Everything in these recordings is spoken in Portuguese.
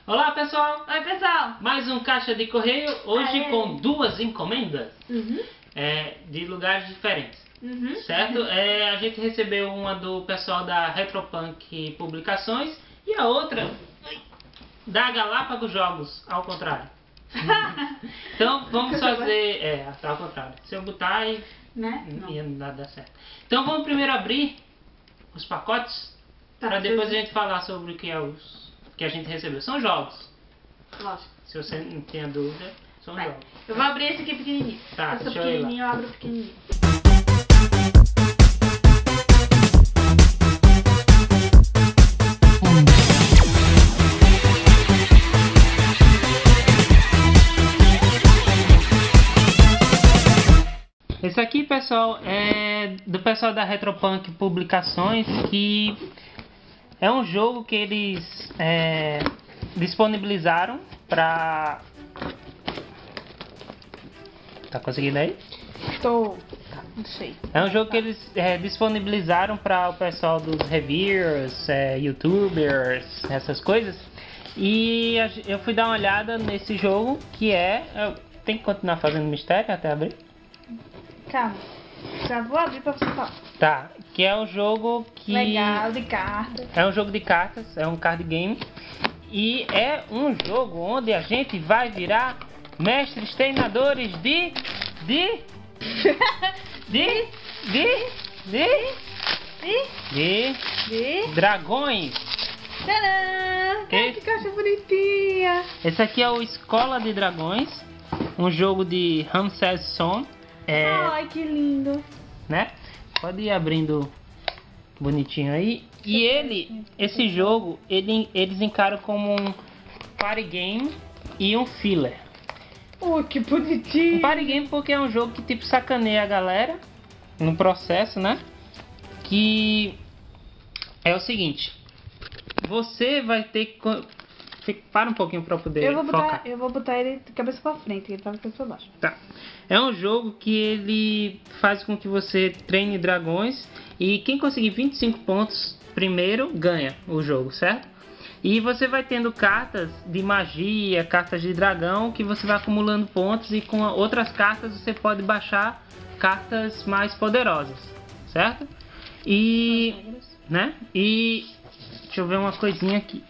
Olá pessoal! Oi pessoal! Mais um caixa de correio, hoje com duas encomendas de lugares diferentes, certo? A gente recebeu uma do pessoal da Retropunk Publicações e a outra da Galápagos Jogos, ao contrário. Então vamos fazer, ao contrário, se eu botar aí, ia não dar certo. Então vamos primeiro abrir os pacotes, para depois a gente falar sobre o que é os que a gente recebeu. São jogos. Lógico. Se você não tem dúvida, são jogos. Eu vou abrir esse aqui pequenininho. Tá, esse deixa pequenininho, eu abro o pequenininho. Esse aqui, pessoal, é do pessoal da Retropunk Publicações, que é um jogo que eles disponibilizaram para... Tá conseguindo aí? Tô. Não sei. É um jogo que eles disponibilizaram para o pessoal dos reviewers, youtubers, essas coisas. E eu fui dar uma olhada nesse jogo, que tem que continuar fazendo mistério até abrir? Calma. Já vou abrir pra você falar. Tá, que é um jogo que... Legal, de cartas. É um jogo de cartas, é um card game. E é um jogo onde a gente vai virar mestres treinadores de dragões. Tcharam! Que caixa bonitinha. Esse aqui é o Escola de Dragões, um jogo de Ramses Son. Ai, que lindo. Né? Pode ir abrindo bonitinho aí. E esse jogo, eles encaram como um party game e um filler. Que bonitinho. Um party game porque é um jogo que tipo sacaneia a galera no processo, né? Que é o seguinte: você vai ter que... Para um pouquinho para poder focar. Eu vou botar ele de cabeça pra frente, ele tá de cabeça pra baixo. Tá. É um jogo que ele faz com que você treine dragões e quem conseguir 25 pontos primeiro ganha o jogo, certo? E você vai tendo cartas de magia, cartas de dragão que você vai acumulando pontos e com outras cartas você pode baixar cartas mais poderosas, certo? E, né? E deixa eu ver uma coisinha aqui.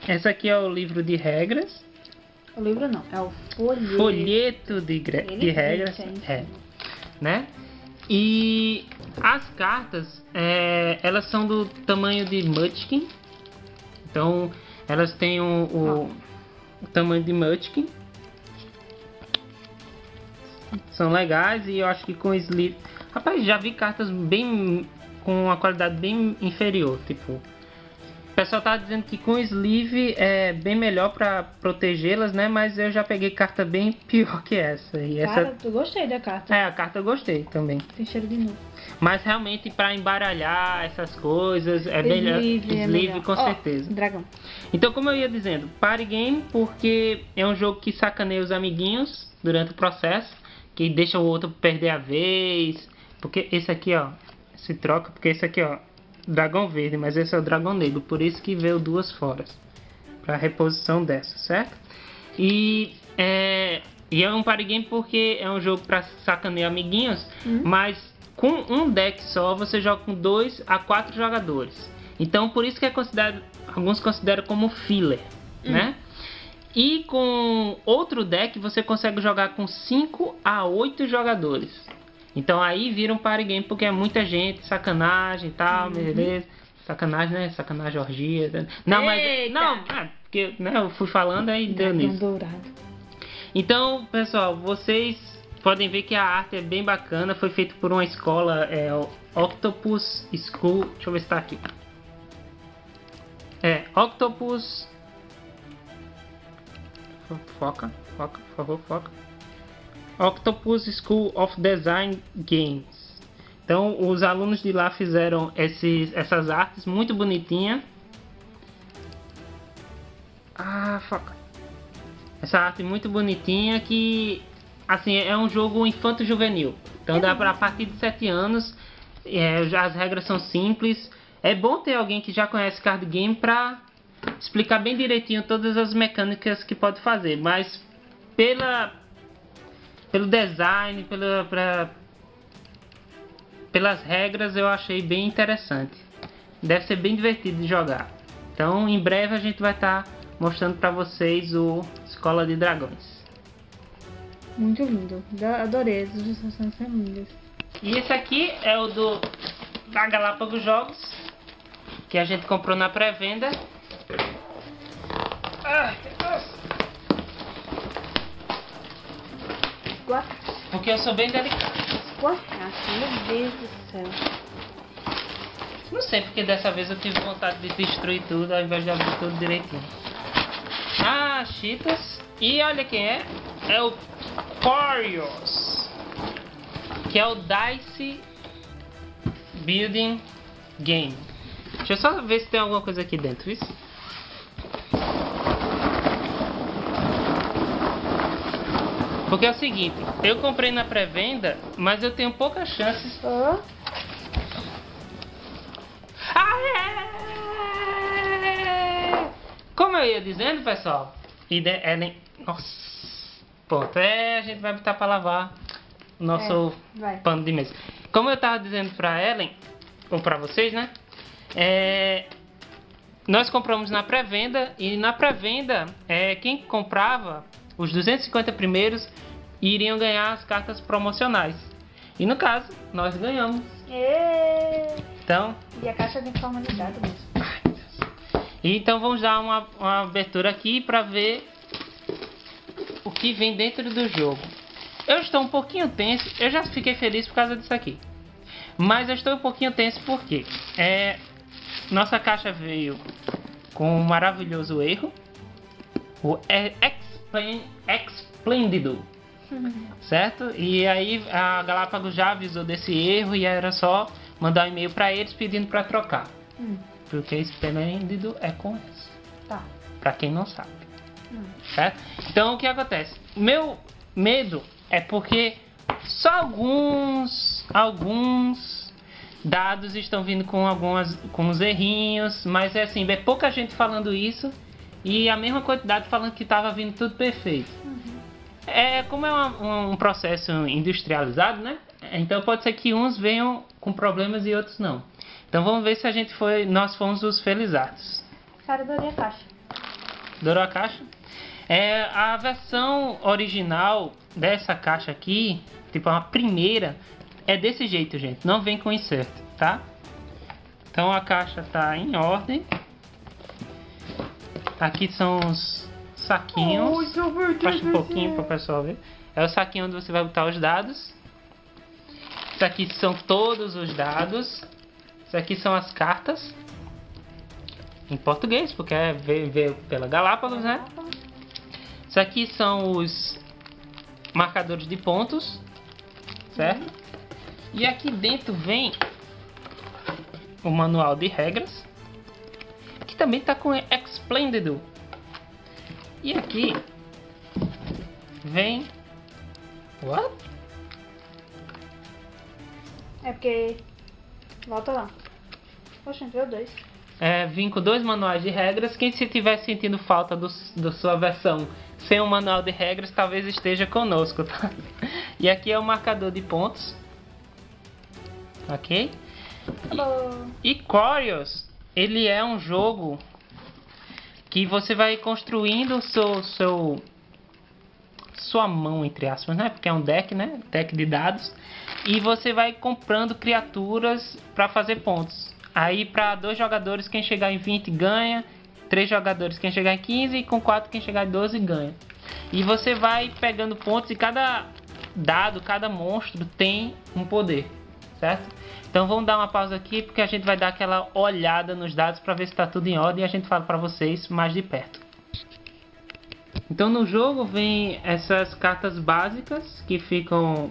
Esse aqui é o livro de regras. O livro não, é o folheto. Folheto de regras. Né? E as cartas, elas são do tamanho de Munchkin. Então, elas têm o tamanho de Munchkin. São legais e eu acho que com sleeve... Rapaz, já vi cartas bem com uma qualidade bem inferior, tipo... O pessoal tá dizendo que com sleeve é bem melhor para protegê-las, né? Mas eu já peguei carta bem pior que essa. E Cara, eu gostei da carta. A carta eu gostei também. Tem cheiro de novo. Mas realmente para embaralhar essas coisas é melhor. Sleeve com certeza. Dragão. Então, como eu ia dizendo, party game porque é um jogo que sacaneia os amiguinhos durante o processo, que deixa o outro perder a vez. Porque esse aqui, ó, se troca, porque esse aqui, ó, dragão verde, mas esse é o dragão negro, por isso que veio duas foras para reposição dessa, certo? E é um party game porque é um jogo para sacanear amiguinhos, mas com um deck só você joga com 2 a 4 jogadores. Então por isso que é considerado, alguns consideram como filler, né? E com outro deck você consegue jogar com 5 a 8 jogadores. Então aí vira um party game porque é muita gente, sacanagem e tal, beleza. Sacanagem, né? Sacanagem, orgia. Não, mas... Não, porque né, eu fui falando aí deu nisso. Dourado. Então, pessoal, vocês podem ver que a arte é bem bacana. Foi feito por uma escola, Octopus School. Deixa eu ver se tá aqui. Octopus... Foca, por favor, foca. Octopus School of Design Games. Então os alunos de lá fizeram essas artes muito bonitinhas. Foca. Essa arte muito bonitinha que assim é um jogo infanto-juvenil. Então dá para a partir de 7 anos. As regras são simples. É bom ter alguém que já conhece card game para explicar bem direitinho todas as mecânicas que pode fazer, mas pelo design, pelas regras eu achei bem interessante. Deve ser bem divertido de jogar. Então em breve a gente vai estar mostrando para vocês o Escola de Dragões. Muito lindo. Adorei, as ilustrações são lindas. E esse aqui é o da Galápagos Jogos, que a gente comprou na pré-venda. Ai, porque eu sou bem delicado. Meu Deus do céu. Não sei porque dessa vez eu tive vontade de destruir tudo ao invés de abrir tudo direitinho. Ah, Cheetos. E olha quem é. É o Corios, que é o Dice Building Game. Deixa eu só ver se tem alguma coisa aqui dentro, viu? Porque é o seguinte, eu comprei na pré-venda, mas eu tenho poucas chances. Como eu ia dizendo, pessoal, Ellen... Nossa! Pronto, a gente vai botar para lavar o nosso pano de mesa. Como eu tava dizendo para Ellen, ou para vocês, né? Nós compramos na pré-venda, e na pré-venda, quem comprava, os 250 primeiros, iriam ganhar as cartas promocionais. E no caso, nós ganhamos. Então... E a caixa de formalidade mesmo. Então vamos dar uma abertura aqui para ver o que vem dentro do jogo. Eu estou um pouquinho tenso, eu já fiquei feliz por causa disso aqui. Mas eu estou um pouquinho tenso porque nossa caixa veio com um maravilhoso erro. O Explodido. Certo? E aí a Galápagos já avisou desse erro e era só mandar um e-mail para eles pedindo para trocar. Porque Explodido é com S. Tá. Pra quem não sabe. Certo? Então o que acontece? Meu medo é porque só alguns dados estão vindo com uns errinhos, mas é assim, é pouca gente falando isso e a mesma quantidade falando que estava vindo tudo perfeito. Como é um processo industrializado, né? Então pode ser que uns venham com problemas e outros não. Então vamos ver se nós fomos os felizardos. Cara, adorei a caixa. Adorou a caixa? A versão original dessa caixa aqui, tipo a primeira, é desse jeito, gente. Não vem com inserto, tá? Então a caixa tá em ordem. Aqui são os saquinhos. Baixa um pouquinho para o pessoal ver. É o saquinho onde você vai botar os dados. Isso aqui são todos os dados. Isso aqui são as cartas. Em português, porque veio pela Galápagos, né? Isso aqui são os marcadores de pontos, certo? E aqui dentro vem o manual de regras, que também está com Explodido. E aqui vem... What? É porque... Volta lá. Poxa, veio 2. Vim com 2 manuais de regras. Quem se estiver sentindo falta da sua versão sem um manual de regras, talvez esteja conosco, tá? E aqui é o marcador de pontos. Ok? E Corios, ele é um jogo que você vai construindo sua mão, entre aspas, né? Porque é um deck, né? Deck de dados. E você vai comprando criaturas para fazer pontos. Aí para 2 jogadores, quem chegar em 20 ganha. 3 jogadores, quem chegar em 15. E com 4, quem chegar em 12 ganha. E você vai pegando pontos e cada dado, cada monstro tem um poder. Certo? Então vamos dar uma pausa aqui porque a gente vai dar aquela olhada nos dados para ver se está tudo em ordem. E a gente fala para vocês mais de perto. Então no jogo vem essas cartas básicas que ficam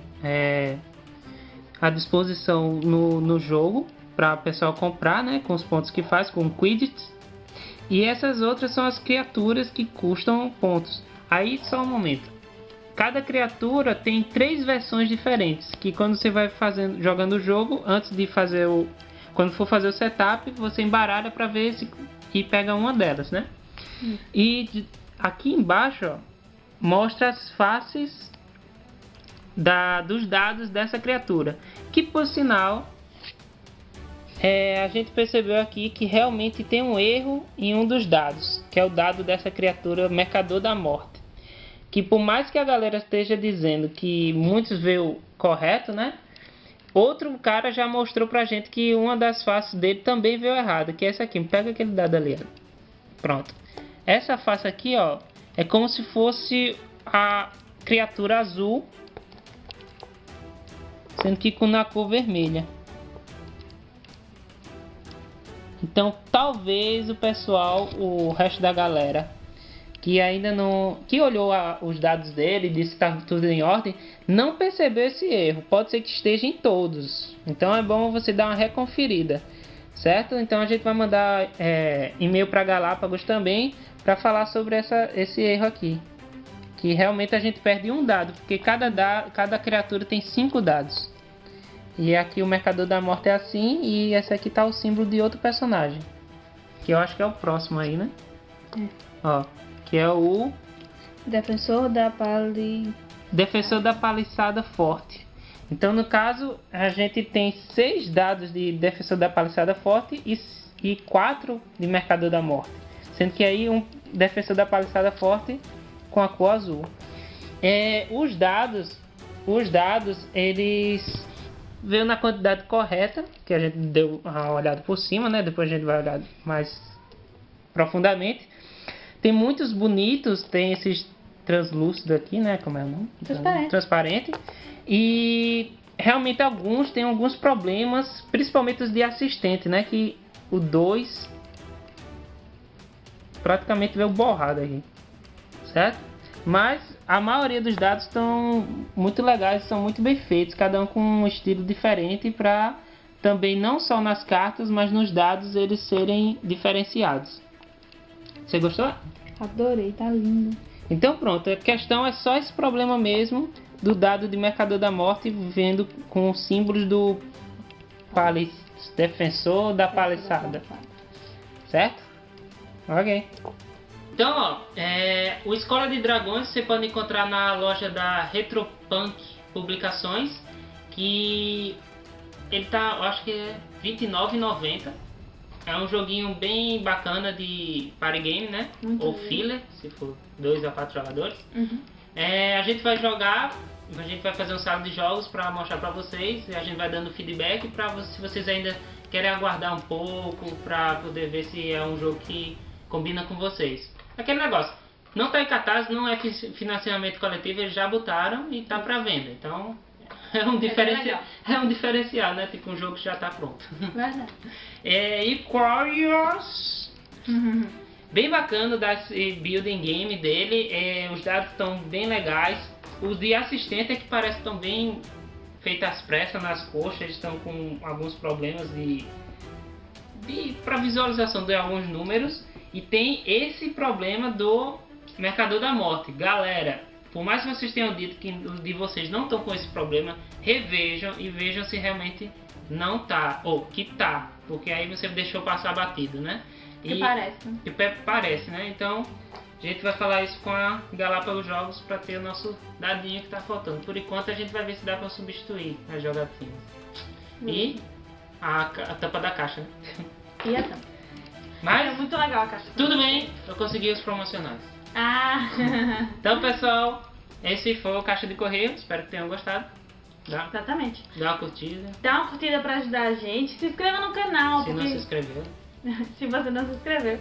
à disposição no jogo para o pessoal comprar, né, com os pontos que faz, com Quidditch. E essas outras são as criaturas que custam pontos. Aí só um momento. Cada criatura tem 3 versões diferentes, que quando você vai jogando o jogo, antes de fazer quando for fazer o setup, você embaralha para ver e pega uma delas, né? E aqui embaixo, ó, mostra as faces dos dados dessa criatura. Que por sinal, a gente percebeu aqui que realmente tem um erro em um dos dados, que é o dado dessa criatura Mercador da Morte. Que por mais que a galera esteja dizendo que muitos veem correto, né? Outro cara já mostrou pra gente que uma das faces dele também veio errada, que é essa aqui. Pega aquele dado ali, ó. Pronto. Essa face aqui, ó, é como se fosse a criatura azul, sendo que com na cor vermelha. Então, talvez o pessoal, o resto da galera que ainda não, que olhou os dados dele e disse que estava tudo em ordem, não percebeu esse erro. Pode ser que esteja em todos. Então é bom você dar uma reconferida, certo? Então a gente vai mandar e-mail para Galápagos também para falar sobre esse erro aqui, que realmente a gente perde um dado, porque cada criatura tem 5 dados. E aqui o Mercador da Morte é assim, e esse aqui tá o símbolo de outro personagem, que eu acho que é o próximo aí, né? Ó, que é o Defensor da Paliçada Forte. Então, no caso, a gente tem 6 dados de Defensor da Paliçada Forte e 4 de Mercador da Morte. Sendo que aí um Defensor da Paliçada Forte com a cor azul. Os dados, eles veio na quantidade correta, que a gente deu uma olhada por cima, né? Depois a gente vai olhar mais profundamente. Tem muitos bonitos, tem esses translúcidos aqui, né? Como é o nome? Transparente. E realmente tem alguns problemas, principalmente os de assistente, né? Que o 2 praticamente veio borrado aqui, certo? Mas a maioria dos dados estão muito legais, são muito bem feitos, cada um com um estilo diferente, para também não só nas cartas, mas nos dados eles serem diferenciados. Você gostou? Adorei, tá lindo. Então pronto, a questão é só esse problema mesmo do dado de Mercador da Morte, vendo com os símbolos do Defensor da Paliçada, certo? Ok. Então, ó, o Escola de Dragões você pode encontrar na loja da Retropunk Publicações, que ele tá, eu acho que é R$29,90. É um joguinho bem bacana de party game, né? Muito ou bem. filler, se for 2 a 4 jogadores. Uhum. A gente vai jogar, a gente vai fazer um saldo de jogos para mostrar para vocês, e a gente vai dando feedback para se vocês ainda querem aguardar um pouco para poder ver se é um jogo que combina com vocês. Aquele negócio, não está em catarse, não é financiamento coletivo, eles já botaram e está para venda. Então é um diferencial, né? Tipo um jogo que já está pronto. Verdade. E Curious, bem bacana desse building game dele. Os dados estão bem legais. Os de assistente é que parece que estão bem feitos às pressas nas coxas. Eles estão com alguns problemas para visualização de alguns números. E tem esse problema do Mercador da Morte. Galera, por mais que vocês tenham dito que de vocês não estão com esse problema, revejam e vejam se realmente não tá, ou que tá, porque aí você deixou passar batido, né? Parece, né? Então a gente vai falar isso com a Galápagos Jogos para ter o nosso dadinho que tá faltando. Por enquanto a gente vai ver se dá para substituir as jogatinas. E a tampa da caixa, né? E a tampa. Mas é muito legal a caixa. Tudo bem, eu consegui os promocionais. Então, pessoal, esse foi o Caixa de Correio. Espero que tenham gostado. Exatamente. Dá uma curtida. Dá uma curtida pra ajudar a gente. Se inscreva no canal. Se não se inscreveu. Se você não se inscreveu.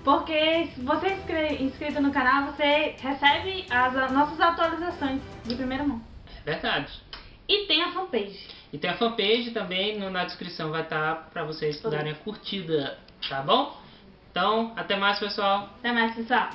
Porque se você é inscrito no canal, você recebe as nossas atualizações de primeira mão. É verdade. E tem a fanpage. E tem a fanpage também, na descrição vai estar para vocês darem a curtida, tá bom? Então, até mais, pessoal. Até mais, pessoal.